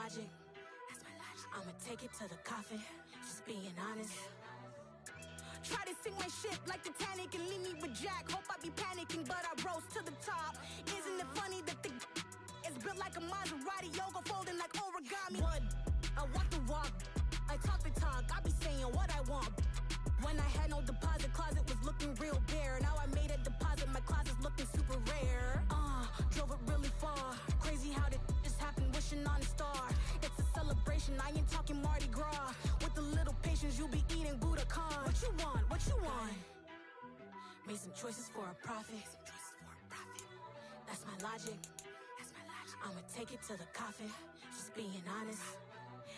logic. I'ma take it to the coffin, just being honest. Try to sing my shit like Titanic and leave me with Jack. Hope I be panicking, but I rose to the top. Isn't it funny that the is built like a Maserati, yoga folding like origami? What? I walk the walk, I talk the talk, I be saying what I want. When I had no deposit, closet was looking real bare. Now I made a deposit, my closet's looking super rare. Drove it really far. Crazy how did this happen, wishing on a star. It's a celebration, I ain't talking Mardi Gras. With a little patience, you'll be eating Budokan. What you want? What you want? Made some choices for a profit. That's my logic. I'ma take it to the coffin, just being honest.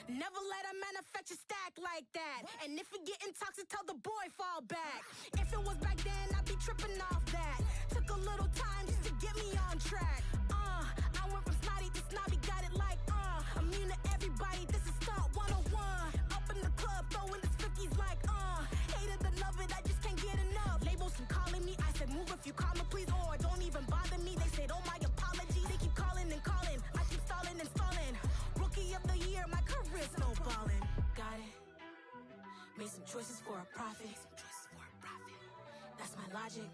Never let a manufacture stack like that. And if it getting toxic, tell the boy fall back. If it was back then, I'd be tripping off that. Took a little time just to get me on track. I went from snotty to snobby, got it like immune to everybody, this is stunt 101. Up in the club, throwing this 50s like hate it or love it, I just can't get enough. Labels keep calling me, I said move if you call me please, or don't even bother me. They said oh my apologies, they keep calling and calling, I keep stalling and stalling. Rookie of the year, my career snowballing. Got it. Made some choices for a profit. That's my logic.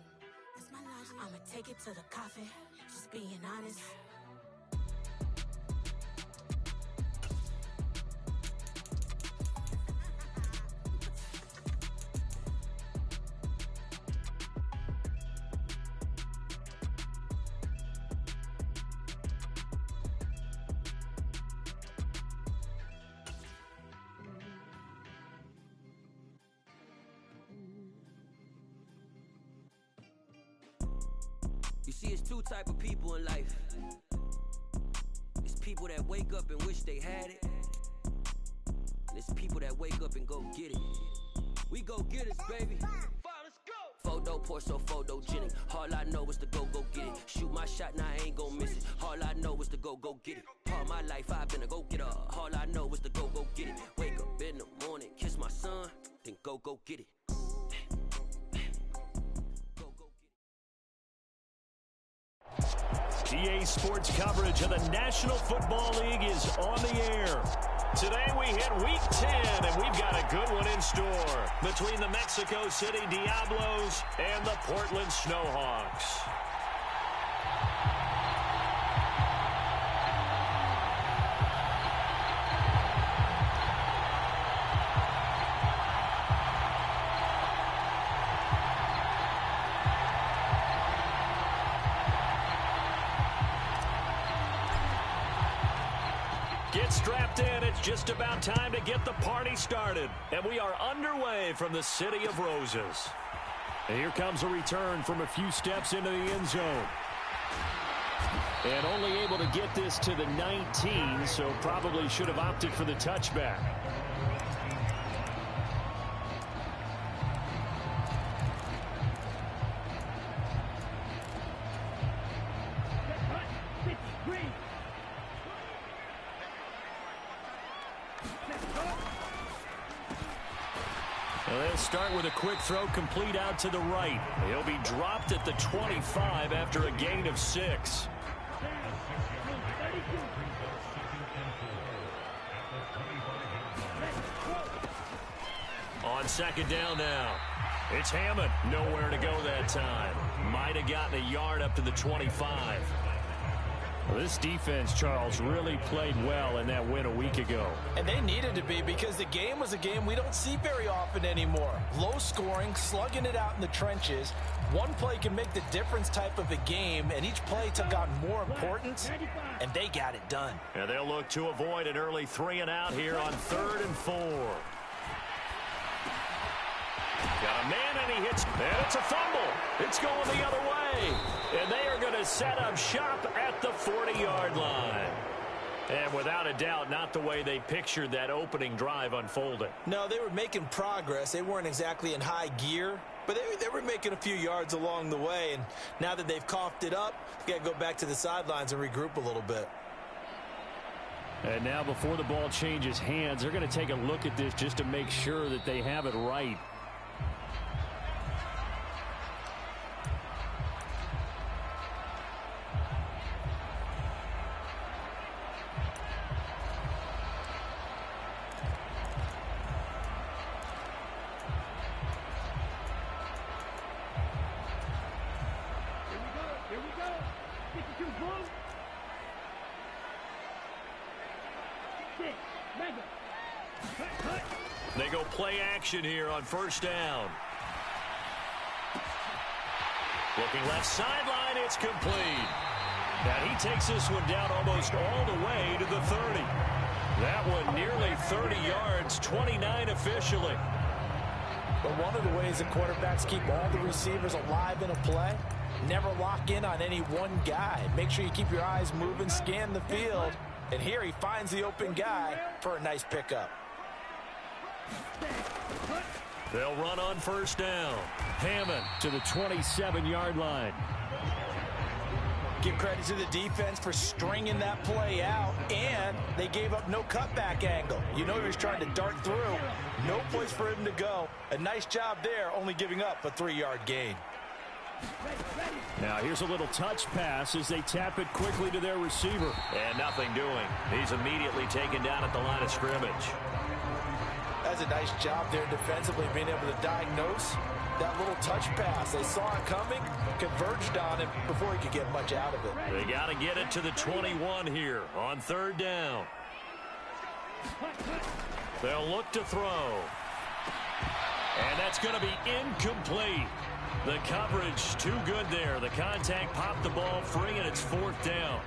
I'ma take it to the coffin, just being honest. You see, it's two type of people in life. It's people that wake up and wish they had it, and it's people that wake up and go get it. We go get it, baby. Let's go. Photo pour so photogenic. All I know is to go get it. Shoot my shot, now I ain't gon' miss it. All I know is to go get it. All my life I've been a go-getter. All I know is to go get it. Wake up in the morning, kiss my son, then go get it. EA Sports coverage of the National Football League is on the air. Today we hit Week 10, and we've got a good one in store between the Mexico City Diablos and the Portland Snowhawks. Get strapped in. It's just about time to get the party started. And we are underway from the City of Roses. And here comes a return from a few steps into the end zone. And only able to get this to the 19, so probably should have opted for the touchback. They'll start with a quick throw complete out to the right. He'll be dropped at the 25 after a gain of 6. On second down now. It's Hammond. Nowhere to go that time. Might have gotten a yard up to the 25. Well, this defense, Charles, really played well in that win a week ago. And they needed to be, because the game was a game we don't see very often anymore. Low scoring, slugging it out in the trenches. One play can make the difference type of a game, and each play took on more importance, and they got it done. And they'll look to avoid an early 3 and out here on 3rd and 4. Got a man, and he hits, and it's a fumble. It's going the other way. And they are going to set up shop at the 40-yard line. And without a doubt, not the way they pictured that opening drive unfolding. No, they were making progress. They weren't exactly in high gear, but they were making a few yards along the way. And now that they've coughed it up, they got to go back to the sidelines and regroup a little bit. And now before the ball changes hands, they're going to take a look at this just to make sure that they have it right. They go play action here on first down. Looking left sideline, it's complete. And he takes this one down almost all the way to the 30. That one nearly 30 yards, 29 officially. But one of the ways that quarterbacks keep all the receivers alive in a play, never lock in on any one guy. Make sure you keep your eyes moving, scan the field. And here he finds the open guy for a nice pickup. They'll run on first down. Hammond to the 27-yard line. Give credit to the defense for stringing that play out, and they gave up no cutback angle. You know he was trying to dart through. No place for him to go. A nice job there, only giving up a 3-yard gain. Now here's a little touch pass as they tap it quickly to their receiver. And nothing doing. He's immediately taken down at the line of scrimmage. That's a nice job there defensively, being able to diagnose that little touch pass. They saw it coming, converged on it before he could get much out of it. They got to get it to the 21 here on third down. They'll look to throw. And that's going to be incomplete. The coverage too good there. The contact popped the ball free, and it's fourth down.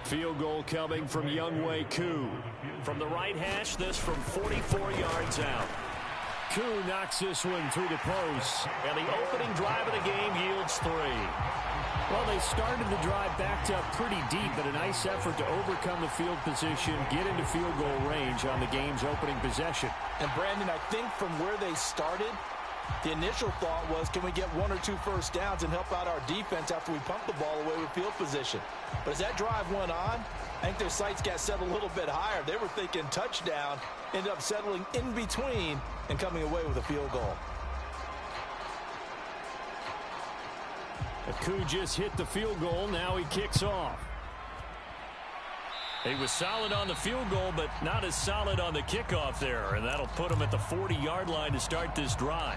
Field goal coming from Younghoe Koo. From the right hash, this from 44 yards out. Koo knocks this one through the post, and the opening drive of the game yields 3. Well, they started the drive backed up pretty deep, but a nice effort to overcome the field position, get into field goal range on the game's opening possession. And Brandon, I think from where they started, the initial thought was, can we get 1 or 2 first downs and help out our defense after we pump the ball away with field position? But as that drive went on, I think their sights got set a little bit higher. They were thinking touchdown, ended up settling in between and coming away with a field goal. Koo just hit the field goal. Now he kicks off. He was solid on the field goal, but not as solid on the kickoff there, and that'll put him at the 40-yard line to start this drive.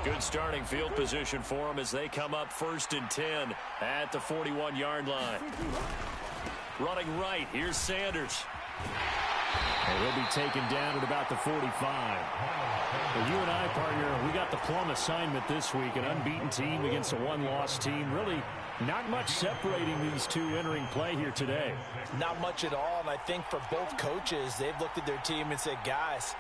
Good starting field position for them as they come up 1st and 10 at the 41-yard line. Running right, here's Sanders. And he'll be taken down at about the 45. Well, you and I, partner, we got the plum assignment this week. An unbeaten team against a one-loss team. Really not much separating these two entering play here today. Not much at all, and I think for both coaches, they've looked at their team and said, guys,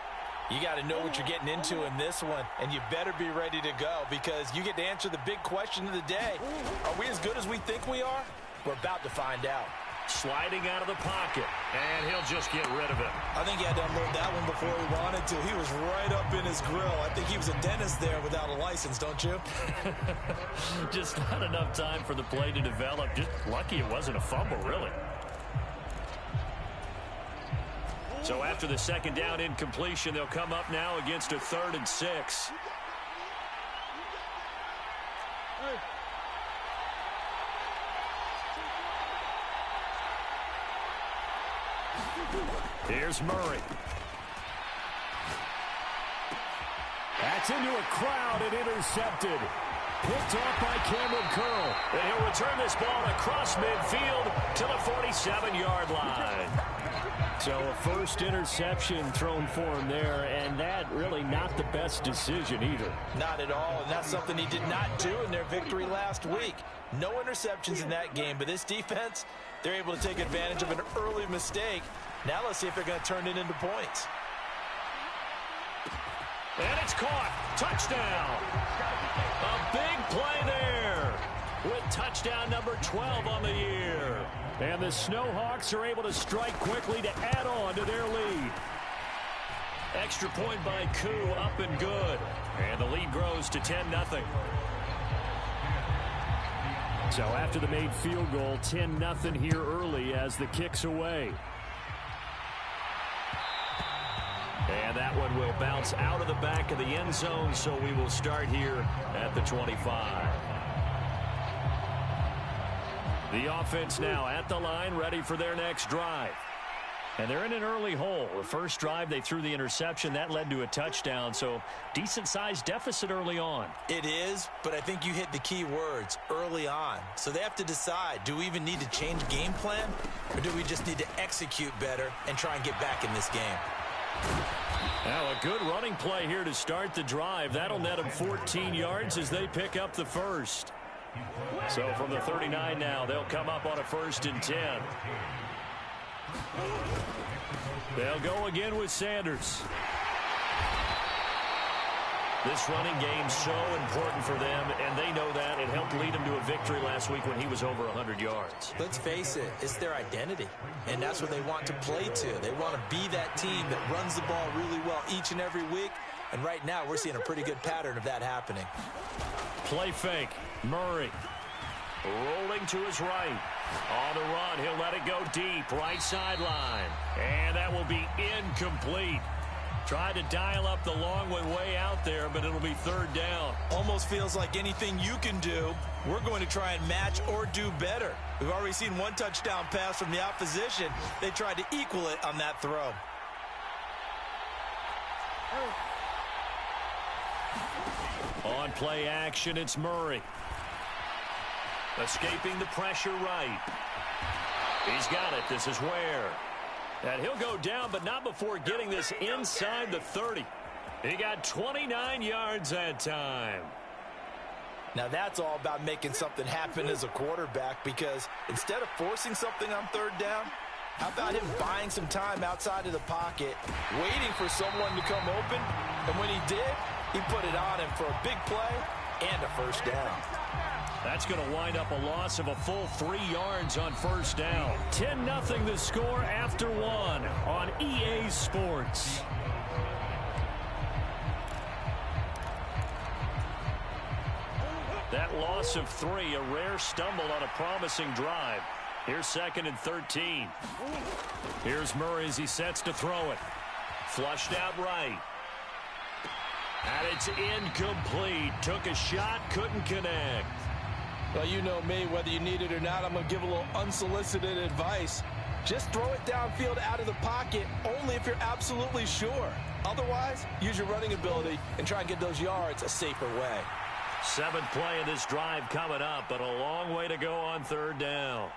you got to know what you're getting into in this one, and you better be ready to go because you get to answer the big question of the day. Are we as good as we think we are? We're about to find out. Sliding out of the pocket, and he'll just get rid of it. I think he had to unload that one before he wanted to. He was right up in his grill. I think he was a dentist there without a license, don't you? Just not enough time for the play to develop. Just lucky it wasn't a fumble, really. So after the second down incompletion, they'll come up now against a 3rd and 6. Here's Murray. That's into a crowd and intercepted. Picked off by Cameron Curl. And he'll return this ball across midfield to the 47-yard line. So a first interception thrown for him there, and that really not the best decision either. Not at all, and that's something he did not do in their victory last week. No interceptions in that game, but this defense, they're able to take advantage of an early mistake. Now let's see if they're going to turn it into points. And it's caught. Touchdown. A big play there with touchdown number 12 on the year. And the Snowhawks are able to strike quickly to add on to their lead. Extra point by Koo, up and good. And the lead grows to 10-0. So after the made field goal, 10-0 here early as the kick's away. And that one will bounce out of the back of the end zone, so we will start here at the 25. The offense now at the line, ready for their next drive. And they're in an early hole. The first drive, they threw the interception. That led to a touchdown, so decent-sized deficit early on. It is, but I think you hit the key words, early on. So they have to decide, do we even need to change game plan, or do we just need to execute better and try and get back in this game? Now a good running play here to start the drive. That'll net them 14 yards as they pick up the first. So from the 39 now, they'll come up on a 1st and 10. They'll go again with Sanders. This running game's so important for them, and they know that. It helped lead them to a victory last week when he was over 100 yards. Let's face it, it's their identity, and that's what they want to play to. They want to be that team that runs the ball really well each and every week, and right now we're seeing a pretty good pattern of that happening. Play fake. Murray rolling to his right. On the run, he'll let it go deep, right sideline. And that will be incomplete. Tried to dial up the long way out there, but it'll be 3rd down. Almost feels like anything you can do, we're going to try and match or do better. We've already seen one touchdown pass from the opposition. They tried to equal it on that throw. On play action, it's Murray. Escaping the pressure right. He's got it. This is Ware. And he'll go down, but not before getting this inside the 30. He got 29 yards that time. Now that's all about making something happen as a quarterback, because instead of forcing something on 3rd down, how about him buying some time outside of the pocket, waiting for someone to come open, and when he did, he put it on him for a big play and a 1st down. That's going to wind up a loss of a full 3 yards on 1st down. 10-0 the score after 1 on EA Sports. That loss of 3, a rare stumble on a promising drive. Here's 2nd and 13. Here's Murray as he sets to throw it. Flushed out right. And it's incomplete. Took a shot, couldn't connect. Well, you know me, whether you need it or not, I'm going to give a little unsolicited advice. Just throw it downfield out of the pocket only if you're absolutely sure. Otherwise, use your running ability and try and get those yards a safer way. 7th play of this drive coming up, but a long way to go on 3rd down.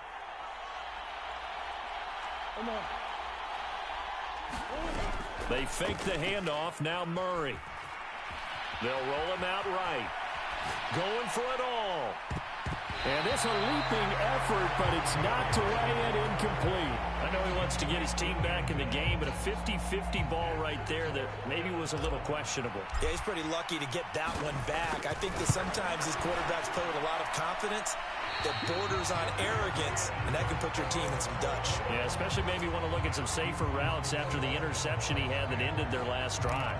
Come on. They fake the handoff, now Murray. They'll roll him out right. Going for it all. And it's a leaping effort, but it's knocked away and incomplete. I know he wants to get his team back in the game, but a 50-50 ball right there that maybe was a little questionable. Yeah, he's pretty lucky to get that one back. I think that sometimes his quarterbacks play with a lot of confidence that borders on arrogance, and that can put your team in some Dutch. Yeah, especially maybe want to look at some safer routes after the interception he had that ended their last drive.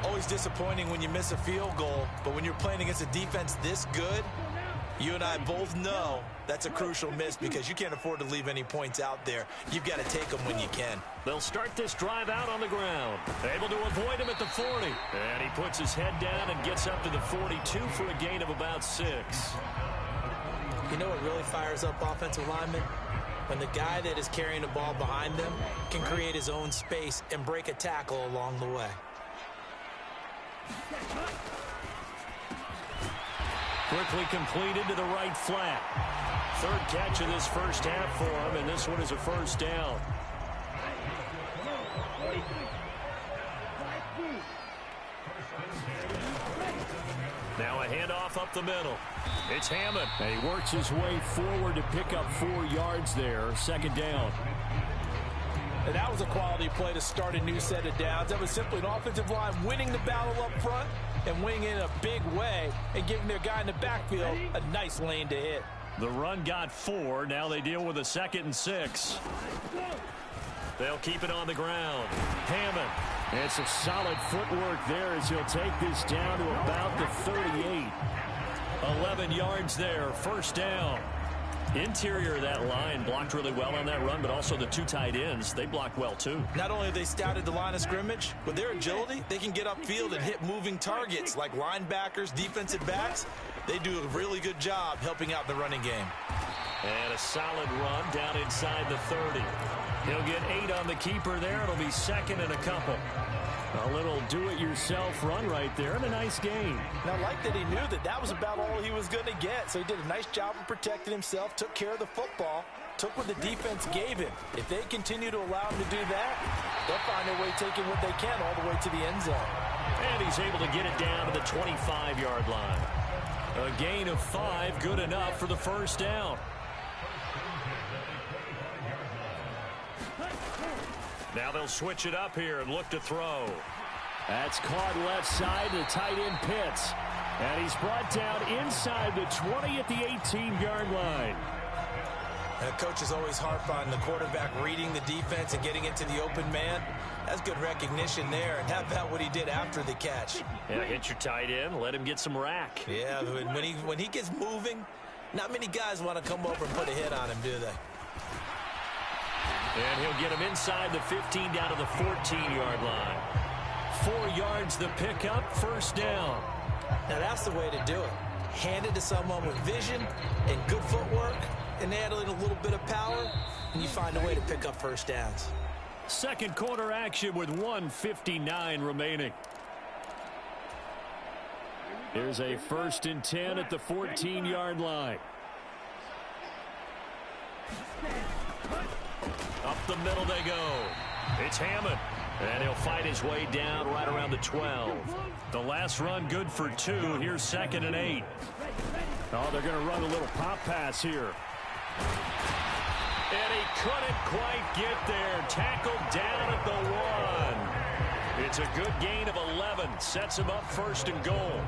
Always disappointing when you miss a field goal, but when you're playing against a defense this good, you and I both know that's a crucial miss because you can't afford to leave any points out there. You've got to take them when you can. They'll start this drive out on the ground. Able to avoid him at the 40. And he puts his head down and gets up to the 42 for a gain of about 6. You know what really fires up offensive linemen? When the guy that is carrying the ball behind them can create his own space and break a tackle along the way. Quickly completed to the right flat. 3rd catch of this first half for him, and this one is a 1st down. Now a handoff up the middle. It's Hammond. And he works his way forward to pick up 4 yards there. 2nd down. And that was a quality play to start a new set of downs. That was simply an offensive line winning the battle up front and winning in a big way and giving their guy in the backfield a nice lane to hit. The run got 4. Now they deal with a 2nd and 6. They'll keep it on the ground. Hammond. It's a solid footwork there as he'll take this down to about the 38. 11 yards there. 1st down. Interior of that line blocked really well on that run, but also the 2 tight ends, they blocked well too. Not only have they scouted the line of scrimmage, with their agility, they can get upfield and hit moving targets like linebackers, defensive backs. They do a really good job helping out the running game. And a solid run down inside the 30. He'll get 8 on the keeper there. It'll be second and a couple. A little do-it-yourself run right there and a nice gain. Now, I like that he knew that that was about all he was going to get. So he did a nice job of protecting himself, took care of the football, took what the defense gave him. If they continue to allow him to do that, they'll find their way taking what they can all the way to the end zone. And he's able to get it down to the 25-yard line. A gain of 5, good enough for the first down. Now they'll switch it up here and look to throw. That's caught left side to tight end Pitts. And he's brought down inside the 20 at the 18-yard line. Coach is always hard finding the quarterback reading the defense and getting into the open man. That's good recognition there. And how about what he did after the catch? Yeah, hit your tight end, let him get some rack. Yeah, when he gets moving, not many guys want to come over and put a hit on him, do they? And he'll get him inside the 15 down to the 14-yard line. 4 yards the pickup, first down. Now that's the way to do it. Hand it to someone with vision and good footwork, and add in a little bit of power, and you find a way to pick up first downs. Second quarter action with 1:59 remaining. Here's a 1st and 10 at the 14-yard line. Up the middle they go. It's Hammond. And he'll fight his way down right around the 12. The last run good for 2. Here's 2nd and 8. Oh, they're going to run a little pop pass here. And he couldn't quite get there. Tackled down at the 1. It's a good gain of 11. Sets him up 1st and goal.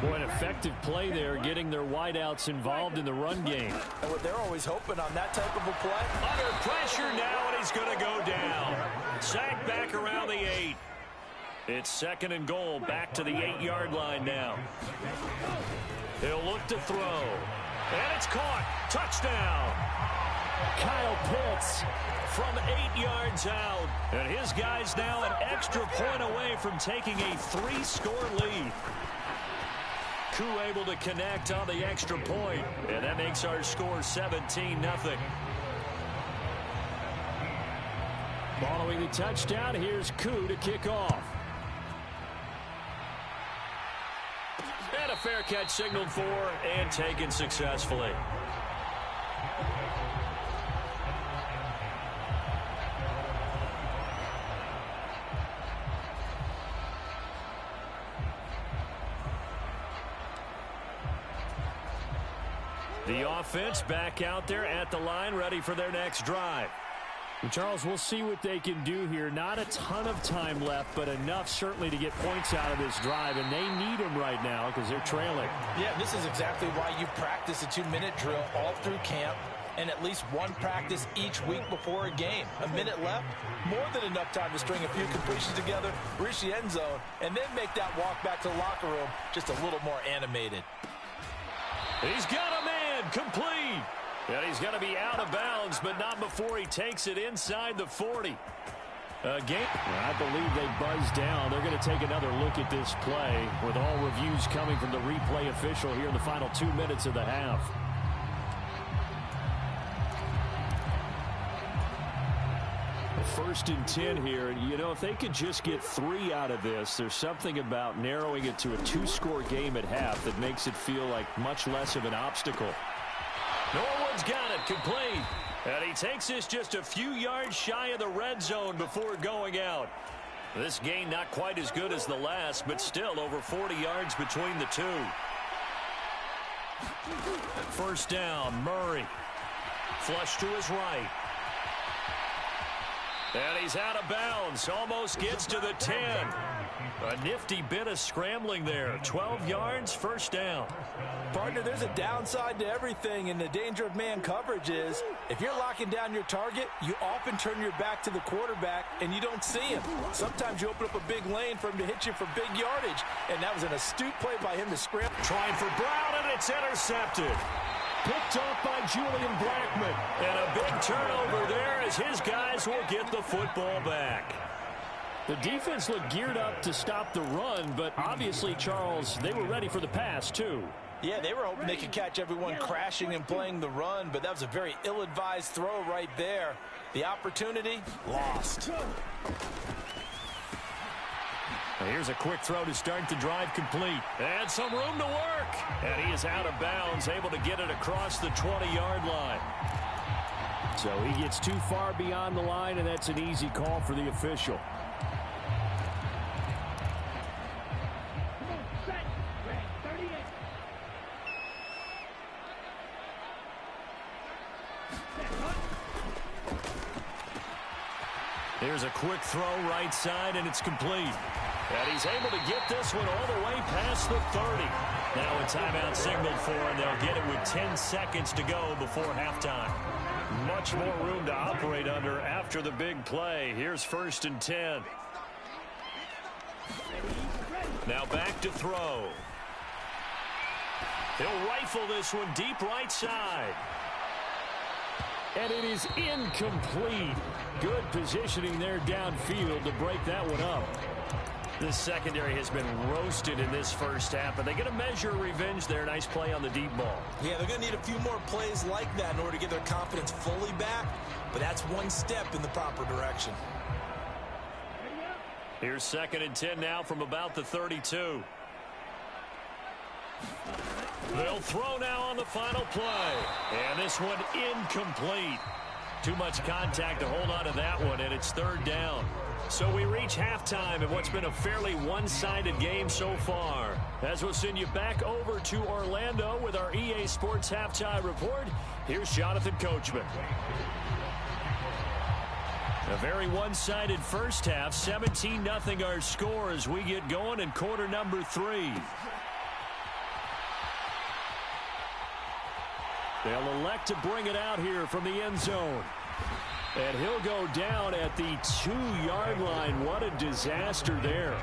Boy, an effective play there, getting their wideouts involved in the run game. They're always hoping on that type of a play. Under pressure now, and he's going to go down. Sacked back around the 8. It's 2nd and goal, back to the 8-yard line now. He'll look to throw. And it's caught. Touchdown. Kyle Pitts from 8 yards out. And his guys now an extra point away from taking a 3-score lead. Koo able to connect on the extra point, and that makes our score 17-0. Following the touchdown, here's Koo to kick off. And a fair catch signaled for and taken successfully. The offense back out there at the line, ready for their next drive. And Charles, we'll see what they can do here. Not a ton of time left, but enough certainly to get points out of this drive, and they need them right now because they're trailing. Yeah, this is exactly why you practice a 2-minute drill all through camp and at least one practice each week before a game. A minute left, more than enough time to string a few completions together, reach the end zone, and then make that walk back to the locker room just a little more animated. He's got a man complete. And he's going to be out of bounds, but not before he takes it inside the 40. Again, I believe they buzzed down. They're going to take another look at this play with all reviews coming from the replay official here in the final 2 minutes of the half. First and 10 here. And, you know, if they could just get 3 out of this, there's something about narrowing it to a 2-score game at half that makes it feel like much less of an obstacle. Norwood's got it complete. And he takes this just a few yards shy of the red zone before going out. This gain not quite as good as the last, but still over 40 yards between the two. First down, Murray. Flush to his right. And he's out of bounds. Almost gets to the 10. A nifty bit of scrambling there. 12 yards, first down. Partner, there's a downside to everything, and the danger of man coverage is if you're locking down your target, you often turn your back to the quarterback and you don't see him. Sometimes you open up a big lane for him to hit you for big yardage, and that was an astute play by him to scramble. Trying for Brown, and it's intercepted. Picked off by Julian Blackmon. And a big turnover there as his guys will get the football back. The defense looked geared up to stop the run, but obviously, Charles, they were ready for the pass, too. Yeah, they were hoping they could catch everyone crashing and playing the run, but that was a very ill-advised throw right there. The opportunity lost. Here's a quick throw to start the drive complete. And some room to work. And he is out of bounds, able to get it across the 20-yard line. So he gets too far beyond the line, and that's an easy call for the official. Here's a quick throw right side, and it's complete. And he's able to get this one all the way past the 30. Now a timeout signaled for, and they'll get it with 10 seconds to go before halftime. Much more room to operate under after the big play. Here's 1st and 10. Now back to throw. He'll rifle this one deep right side. And it is incomplete. Good positioning there downfield to break that one up. This secondary has been roasted in this first half, but they get a measure of revenge there. Nice play on the deep ball. Yeah, they're going to need a few more plays like that in order to get their confidence fully back, but that's one step in the proper direction. Here's 2nd and 10 now from about the 32. They'll throw now on the final play. And this one incomplete. Too much contact to hold on to that one, and it's 3rd down. So we reach halftime in what's been a fairly one-sided game so far. As we'll send you back over to Orlando with our EA Sports Halftime Report, here's Jonathan Coachman. A very one-sided first half, 17-0 our score as we get going in quarter number 3. They'll elect to bring it out here from the end zone. And he'll go down at the 2-yard line. What a disaster there.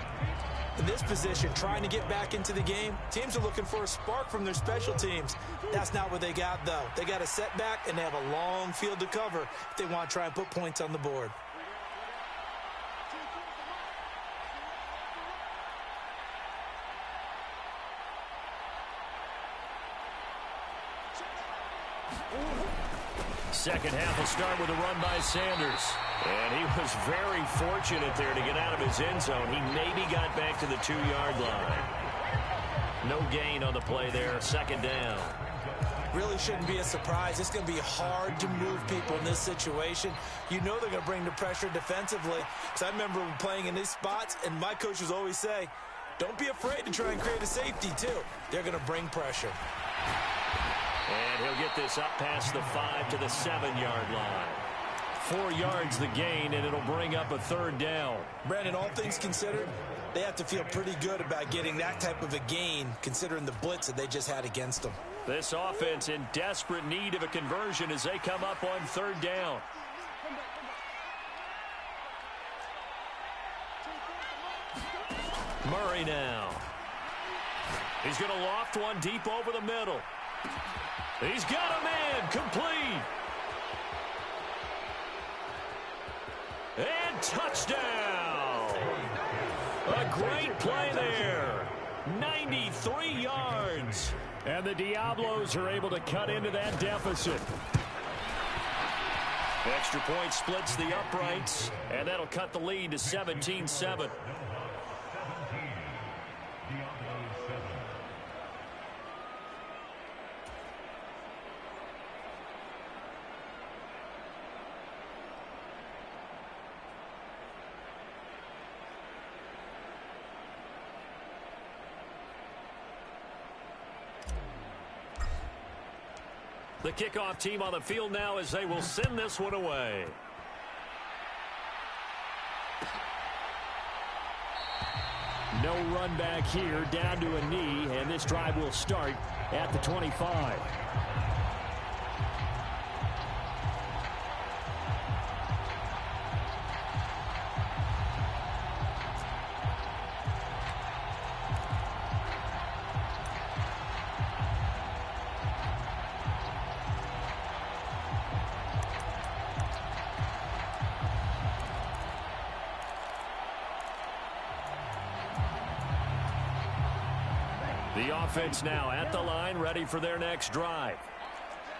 In this position, trying to get back into the game, teams are looking for a spark from their special teams. That's not what they got, though. They got a setback, and they have a long field to cover if they want to try and put points on the board. Second half will start with a run by Sanders. And he was very fortunate there to get out of his end zone. He maybe got back to the 2-yard line. No gain on the play there. 2nd down. Really shouldn't be a surprise. It's going to be hard to move people in this situation. You know they're going to bring the pressure defensively. Because I remember playing in these spots, and my coaches always say, don't be afraid to try and create a safety, too. They're going to bring pressure. And he'll get this up past the 5 to the 7-yard line. 4 yards the gain, and it'll bring up a 3rd down. Brandon, all things considered, they have to feel pretty good about getting that type of a gain, considering the blitz that they just had against them. This offense in desperate need of a conversion as they come up on 3rd down. Murray now. He's going to loft one deep over the middle. He's got a man, complete. And touchdown. A great play there. 93 yards. And the Diablos are able to cut into that deficit. Extra point splits the uprights, and that'll cut the lead to 17-7. The kickoff team on the field now as they will send this one away. No run back here, down to a knee, and this drive will start at the 25. The offense now at the line, ready for their next drive.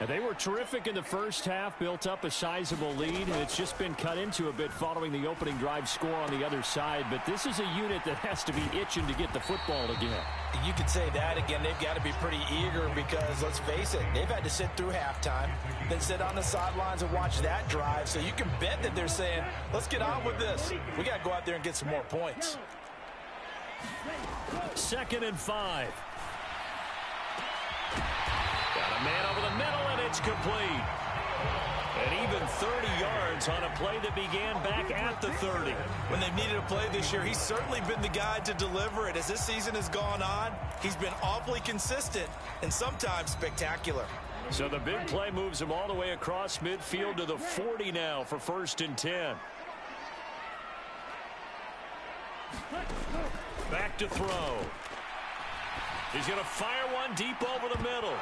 And they were terrific in the first half, built up a sizable lead, and it's just been cut into a bit following the opening drive score on the other side. But this is a unit that has to be itching to get the football again. You could say that again. They've got to be pretty eager because, let's face it, they've had to sit through halftime, then sit on the sidelines and watch that drive. So you can bet that they're saying, let's get on with this. We got to go out there and get some more points. 2nd and 5. Got a man over the middle, and it's complete. And even 30 yards on a play that began back at the 30. When they've needed a play this year, he's certainly been the guy to deliver it. As this season has gone on, he's been awfully consistent and sometimes spectacular. So the big play moves him all the way across midfield to the 40 now for 1st and 10. Back to throw. He's going to fire one deep over the middle.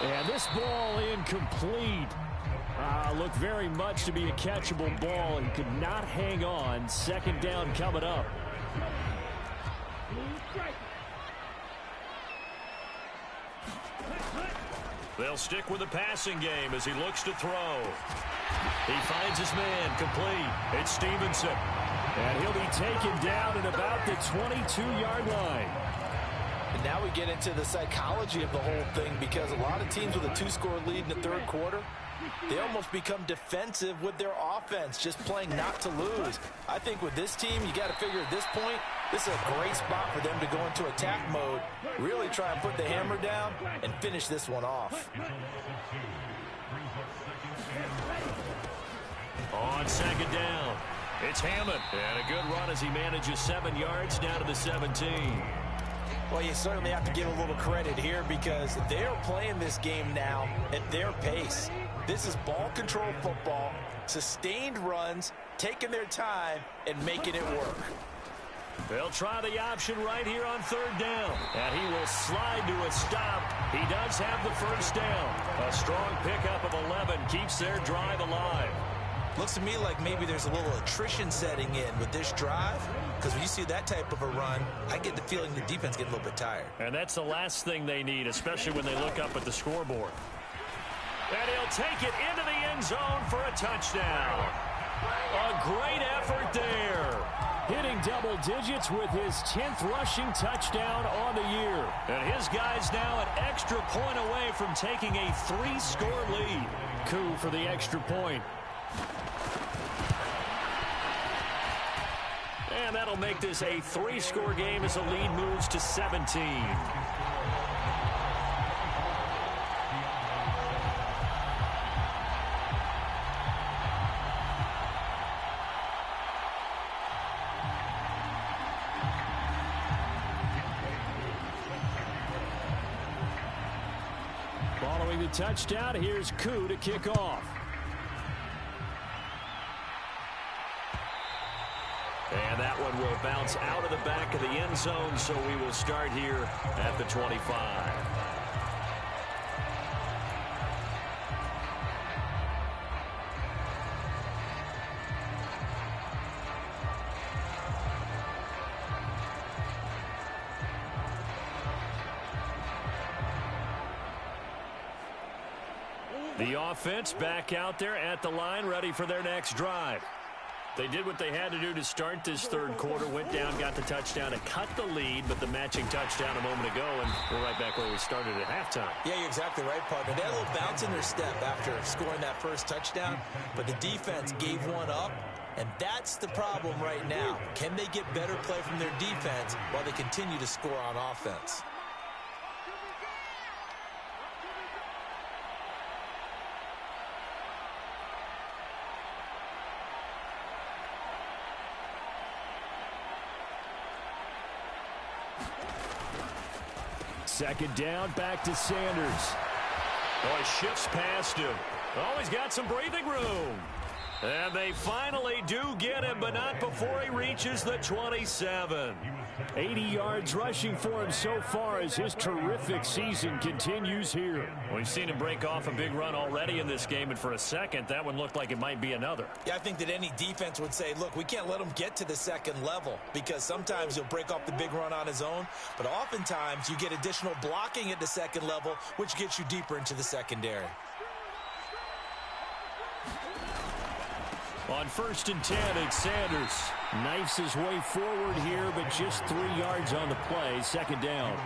And this ball incomplete. Looked very much to be a catchable ball and could not hang on. 2nd down coming up. They'll stick with the passing game as he looks to throw. He finds his man complete. It's Stevenson. And he'll be taken down at about the 22-yard line. And now we get into the psychology of the whole thing, because a lot of teams with a 2-score lead in the 3rd quarter, they almost become defensive with their offense, just playing not to lose. I think with this team, you got to figure at this point, this is a great spot for them to go into attack mode, really try and put the hammer down and finish this one off. On 2nd down, it's Hammond. And a good run as he manages 7 yards down to the 17. Well, you certainly have to give a little credit here because they're playing this game now at their pace. This is ball control football, sustained runs, taking their time, and making it work. They'll try the option right here on 3rd down. And he will slide to a stop. He does have the 1st down. A strong pickup of 11 keeps their drive alive. Looks to me like maybe there's a little attrition setting in with this drive, because when you see that type of a run, I get the feeling the defense gets a little bit tired. And that's the last thing they need, especially when they look up at the scoreboard. And he'll take it into the end zone for a touchdown. A great effort there. Hitting double digits with his 10th rushing touchdown on the year. And his guy's now an extra point away from taking a 3-score lead. Coup for the extra point. And that'll make this a 3-score game as the lead moves to 17. Following the touchdown, here's Koo to kick off. And that one will bounce out of the back of the end zone, so we will start here at the 25. The offense back out there at the line, ready for their next drive. They did what they had to do to start this 3rd quarter, went down, got the touchdown, and cut the lead, but the matching touchdown a moment ago, and we're right back where we started at halftime. Yeah, you're exactly right, partner. They had a little bounce in their step after scoring that first touchdown, but the defense gave one up, and that's the problem right now. Can they get better play from their defense while they continue to score on offense? Second down, back to Sanders. Oh, he shifts past him. Oh, he's got some breathing room. And they finally do get him, but not before he reaches the 27. 80 yards rushing for him so far as his terrific season continues here. We've seen him break off a big run already in this game, and for a second, that one looked like it might be another. Yeah, I think that any defense would say, look, we can't let him get to the second level, because sometimes he'll break off the big run on his own, but oftentimes you get additional blocking at the second level, which gets you deeper into the secondary. On 1st and 10, it's Sanders. Knifes his way forward here, but just 3 yards on the play. 2nd down.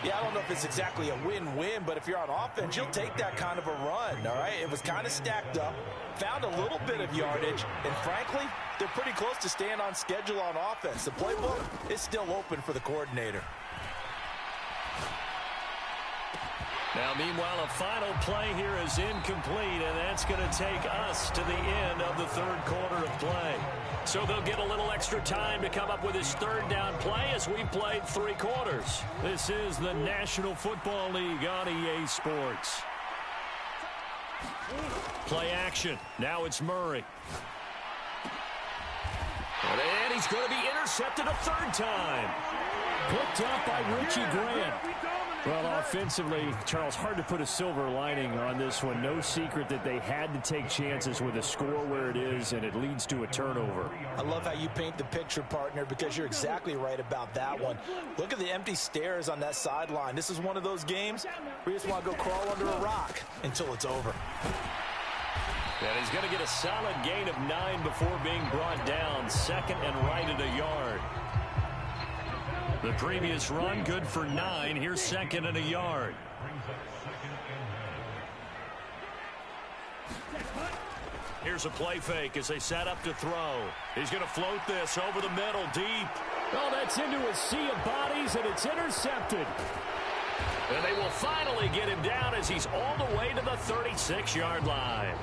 Yeah, I don't know if it's exactly a win-win, but if you're on offense, you'll take that kind of a run, all right? It was kind of stacked up, found a little bit of yardage, and frankly, they're pretty close to staying on schedule on offense. The playbook is still open for the coordinator. Now, meanwhile, a final play here is incomplete, and that's going to take us to the end of the 3rd quarter of play. So they'll get a little extra time to come up with his 3rd down play as we played 3 quarters. This is the National Football League on EA Sports. Play action. Now it's Murray. And he's going to be intercepted a 3rd time. Picked up by Richie Grant. Well, offensively, Charles, hard to put a silver lining on this one. No secret that they had to take chances with a score where it is, and it leads to a turnover. I love how you paint the picture, partner, because you're exactly right about that one. Look at the empty stairs on that sideline. This is one of those games where you just want to go crawl under a rock until it's over. And he's going to get a solid gain of 9 before being brought down. 2nd and right at a yard. The previous run, good for 9. Here's 2nd and a yard. Here's a play fake as they set up to throw. He's going to float this over the middle, deep. Oh, that's into a sea of bodies, and it's intercepted. And they will finally get him down as he's all the way to the 36-yard line.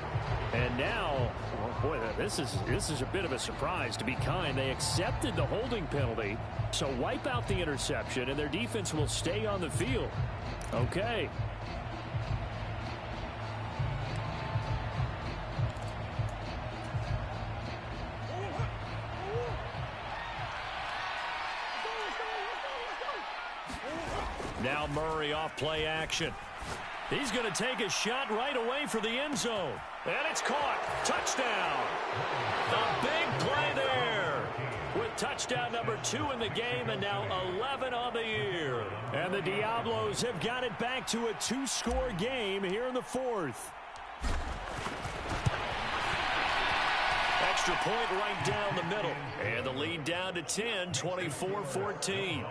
And now, oh boy, this is a bit of a surprise, to be kind. They accepted the holding penalty, so wipe out the interception, and their defense will stay on the field. Okay. Now Murray off play action. He's going to take a shot right away for the end zone. And it's caught. Touchdown. A big play there. With touchdown number 2 in the game and now 11 on the year. And the Diablos have got it back to a 2-score game here in the 4th. Extra point right down the middle. And the lead down to 10, 24-14.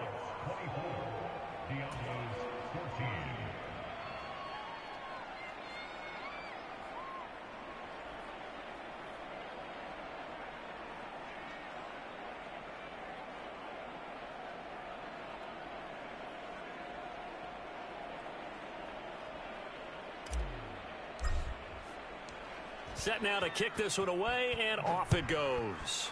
Set now to kick this one away, and off it goes.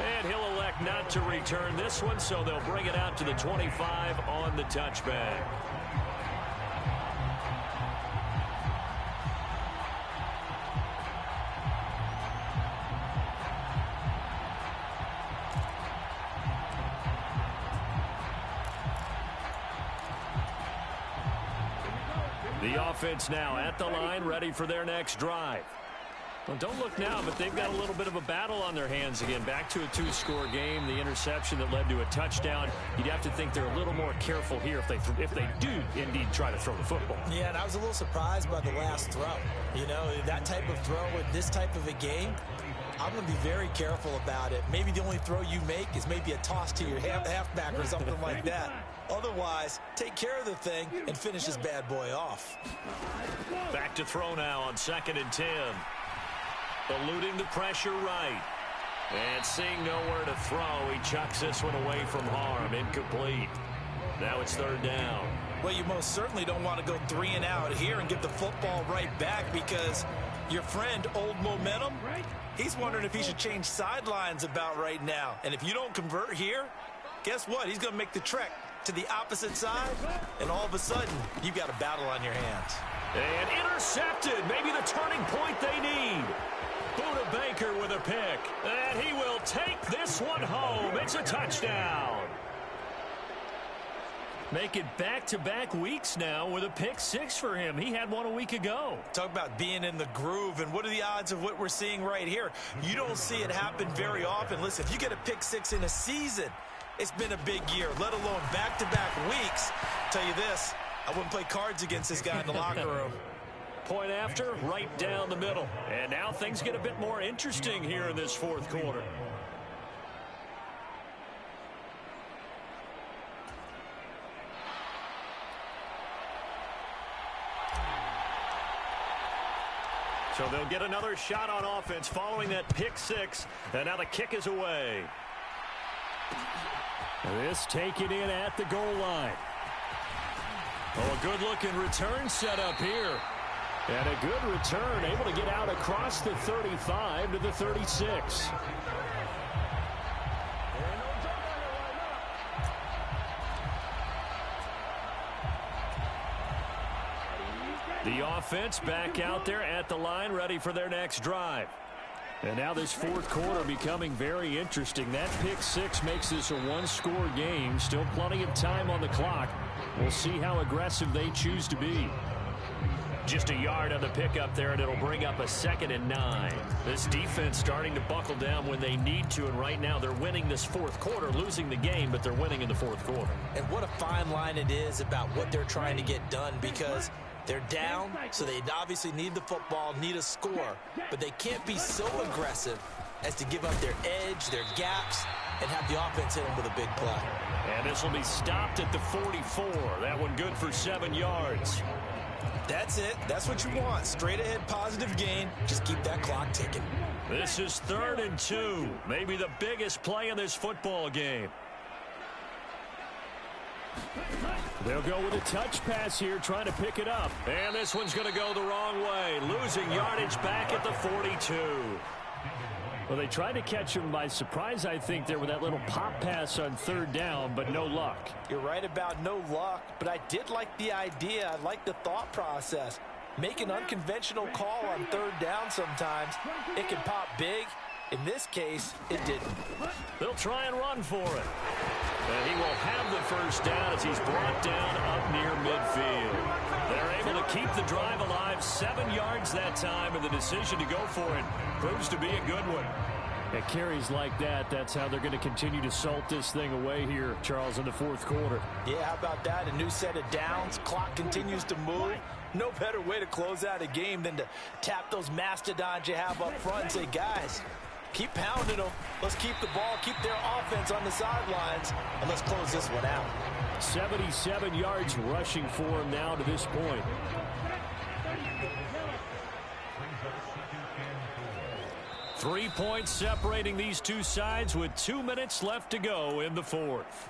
And he'll elect not to return this one, so they'll bring it out to the 25 on the touchback. The offense now at the line, ready for their next drive. Well, don't look now, but they've got a little bit of a battle on their hands again. Back to a 2-score game. The interception that led to a touchdown. You'd have to think they're a little more careful here if they do indeed try to throw the football. Yeah, and I was a little surprised by the last throw. You know, that type of throw in this type of a game, I'm going to be very careful about it. Maybe the only throw you make is maybe a toss to your halfback or something like that. Otherwise, take care of the thing and finish this bad boy off. Back to throw now on 2nd and 10. Eluding the pressure right. And seeing nowhere to throw, he chucks this one away from harm. Incomplete. Now it's 3rd down. Well, you most certainly don't want to go 3 and out here and get the football right back, because your friend, Old Momentum, he's wondering if he should change sidelines about right now. And if you don't convert here, guess what? He's going to make the trek to the opposite side, and all of a sudden, you've got a battle on your hands. And intercepted. Maybe the turning point they need. Buda Baker with a pick. And he will take this one home. It's a touchdown. Make it back-to-back weeks now with a pick 6 for him. He had one a week ago. Talk about being in the groove, and what are the odds of what we're seeing right here? You don't see it happen very often. Listen, if you get a pick 6 in a season, it's been a big year, let alone back-to-back weeks. Tell you this, I wouldn't play cards against this guy in the locker room. Point after, right down the middle. And now things get a bit more interesting here in this fourth quarter. So they'll get another shot on offense following that pick six. And now the kick is away. This taken in at the goal line. Oh, a good-looking return set up here. And a good return, able to get out across the 35 to the 36. The offense back out there at the line, ready for their next drive. And now this fourth quarter becoming very interesting. That pick six makes this a one-score game. Still plenty of time on the clock. We'll see how aggressive they choose to be. Just a yard on the pickup there, and it'll bring up a 2nd and 9. This defense starting to buckle down when they need to, and right now they're winning this fourth quarter, losing the game, but they're winning in the fourth quarter. And what a fine line it is about what they're trying to get done, because they're down, so they obviously need the football, need a score, but they can't be so aggressive as to give up their edge, their gaps, and have the offense hit them with a big play. And this will be stopped at the 44. That one good for 7 yards. That's it. That's what you want. Straight ahead, positive gain. Just keep that clock ticking. This is 3rd and 2. Maybe the biggest play in this football game. They'll go with a touch pass here, trying to pick it up. And this one's going to go the wrong way. Losing yardage back at the 42. Well, they tried to catch him by surprise, I think, there with that little pop pass on 3rd down, but no luck. You're right about no luck, but I did like the idea. I like the thought process. Make an unconventional call on 3rd down sometimes. It can pop big. In this case, it didn't. They'll try and run for it. And he will have the first down as he's brought down up near midfield. They're able to keep the drive alive, 7 yards that time, and the decision to go for it proves to be a good one. At carries like that, that's how they're going to continue to salt this thing away here, Charles, in the fourth quarter. Yeah, how about that? A new set of downs. Clock continues to move. No better way to close out a game than to tap those mastodons you have up front and say, guys, keep pounding them. Let's keep the ball, keep their offense on the sidelines, and let's close this one out. 77 yards rushing for him now to this point. Three points separating these two sides with 2 minutes left to go in the fourth.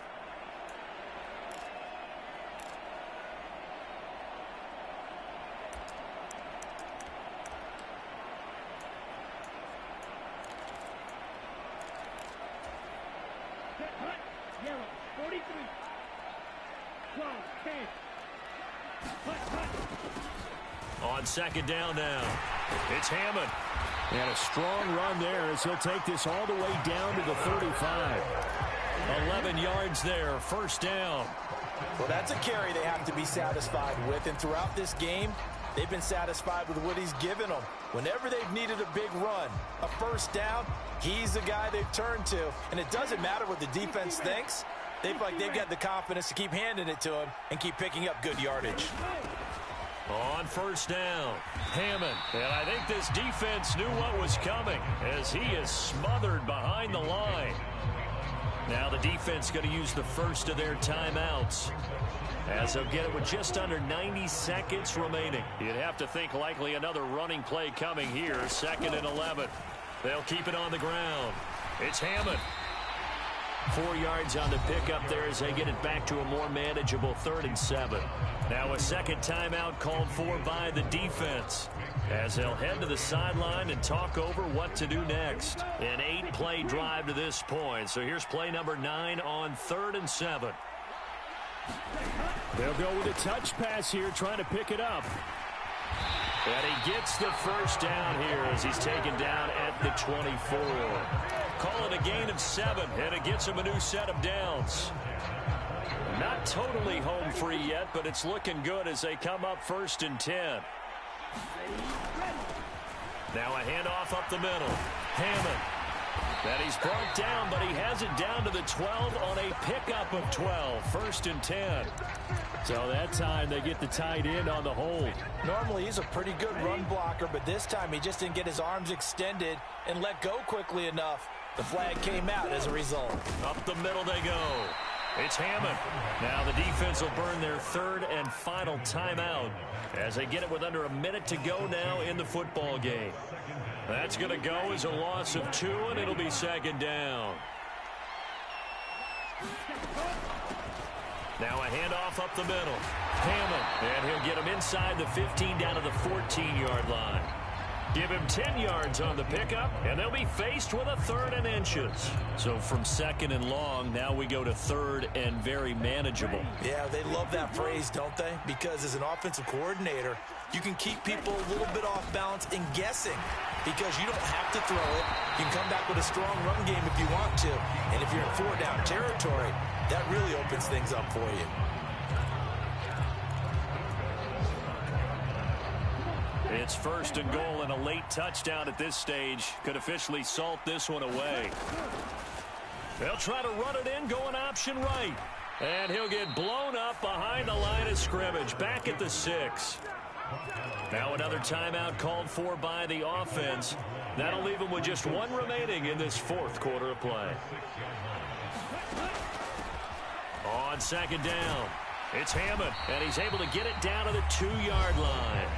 On 2nd down now, it's Hammond. And a strong run there as he'll take this all the way down to the 35. 11 yards there, 1st down. Well, that's a carry they have to be satisfied with. And throughout this game, they've been satisfied with what he's given them. Whenever they've needed a big run, a 1st down, he's the guy they've turned to. And it doesn't matter what the defense thinks. They've got the confidence to keep handing it to him and keep picking up good yardage. On 1st down, Hammond. And I think this defense knew what was coming as he is smothered behind the line. Now the defense going to use the first of their timeouts as they'll get it with just under 90 seconds remaining. You'd have to think likely another running play coming here. 2nd and 11. They'll keep it on the ground. It's Hammond. 4 yards on the pickup there as they get it back to a more manageable 3rd and 7. Now a 2nd timeout called for by the defense as they'll head to the sideline and talk over what to do next. An 8-play drive to this point. So here's play number 9 on 3rd and 7. They'll go with a touch pass here, trying to pick it up. And he gets the first down here as he's taken down at the 24. Call it a gain of 7, and it gets him a new set of downs. Not totally home free yet, but it's looking good as they come up 1st and 10. Now a handoff up the middle. Hammond. And he's brought down, but he has it down to the 12 on a pickup of 12. 1st and 10. So that time they get the tight end on the hold. Normally he's a pretty good run blocker, but this time he just didn't get his arms extended and let go quickly enough. The flag came out as a result. Up the middle they go. It's Hammond. Now the defense will burn their 3rd and final timeout as they get it with under a minute to go now in the football game. That's going to go as a loss of 2, and it'll be 2nd down. Now a handoff up the middle. Hammond, and he'll get him inside the 15 down to the 14-yard line. Give him 10 yards on the pickup, and they'll be faced with a 3rd and inches. So from 2nd and long, now we go to 3rd and very manageable. Yeah, they love that phrase, don't they? Because as an offensive coordinator, you can keep people a little bit off balance and guessing because you don't have to throw it. You can come back with a strong run game if you want to. And if you're in 4-down territory, that really opens things up for you. It's 1st and goal, and a late touchdown at this stage could officially salt this one away. They'll try to run it in, going option right. And he'll get blown up behind the line of scrimmage, back at the 6. Now another timeout called for by the offense. That'll leave him with just 1 remaining in this 4th quarter of play. On 2nd down, it's Hammond, and he's able to get it down to the 2-yard line.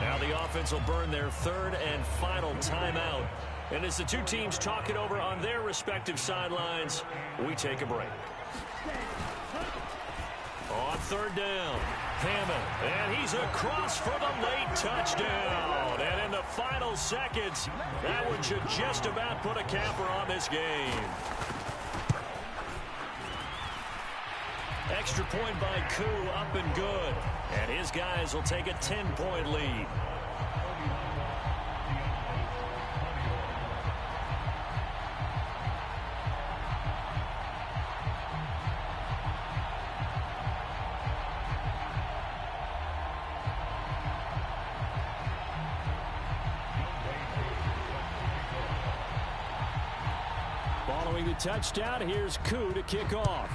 Now the offense will burn their 3rd and final timeout. And as the two teams talk it over on their respective sidelines, we take a break. On 3rd down, Hammond, and he's across for the late touchdown. And in the final seconds, that one should just about put a capper on this game. Extra point by Koo, up and good. And his guys will take a 10-point lead. Following the touchdown, here's Koo to kick off.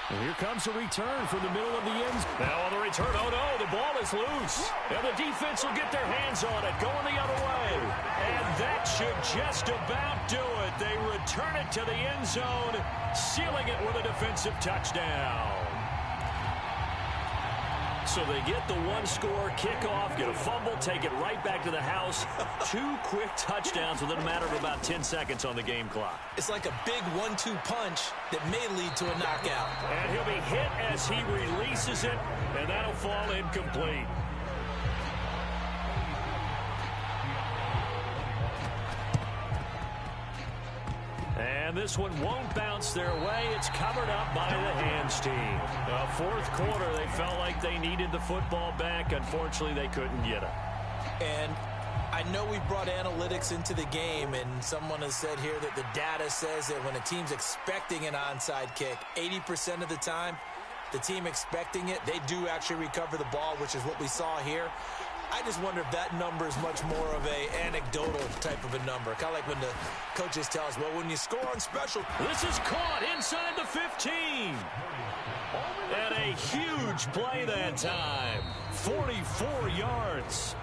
And here comes a return from the middle of the end zone. Now on the return, oh no, the ball is loose. And the defense will get their hands on it, going the other way. And that should just about do it. They return it to the end zone, sealing it with a defensive touchdown. So they get the 1-score kickoff, get a fumble, take it right back to the house. 2 quick touchdowns within a matter of about 10 seconds on the game clock. It's like a big 1-2 punch that may lead to a knockout. And he'll be hit as he releases it, and that'll fall incomplete. And this one won't bounce their way. It's covered up by the hands team. 4th quarter, they felt like they needed the football back. Unfortunately, they couldn't get it. And I know we brought analytics into the game, and someone has said here that the data says that when a team's expecting an onside kick, 80% of the time, the team expecting it, they do actually recover the ball, which is what we saw here. I just wonder if that number is much more of a anecdotal type of a number. Kind of like when the coaches tell us, well, when you score on special. This is caught inside the 15. And a huge play that time. 44 yards.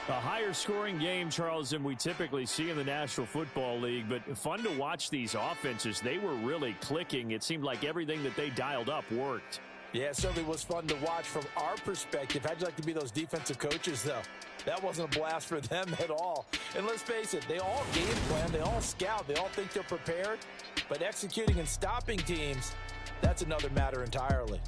A higher scoring game, Charles, than we typically see in the National Football League, but fun to watch these offenses. They were really clicking. It seemed like everything that they dialed up worked. Yeah, it certainly was fun to watch from our perspective. How'd you like to be those defensive coaches, though? That wasn't a blast for them at all. And let's face it, they all game plan, they all scout, they all think they're prepared. But executing and stopping teams, that's another matter entirely.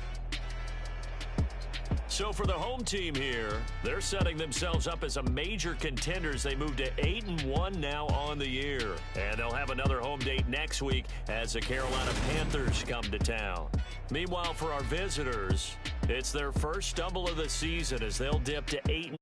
So for the home team here, they're setting themselves up as a major contender as they move to 8-1 now on the year. And they'll have another home date next week as the Carolina Panthers come to town. Meanwhile, for our visitors, it's their first stumble of the season as they'll dip to 8.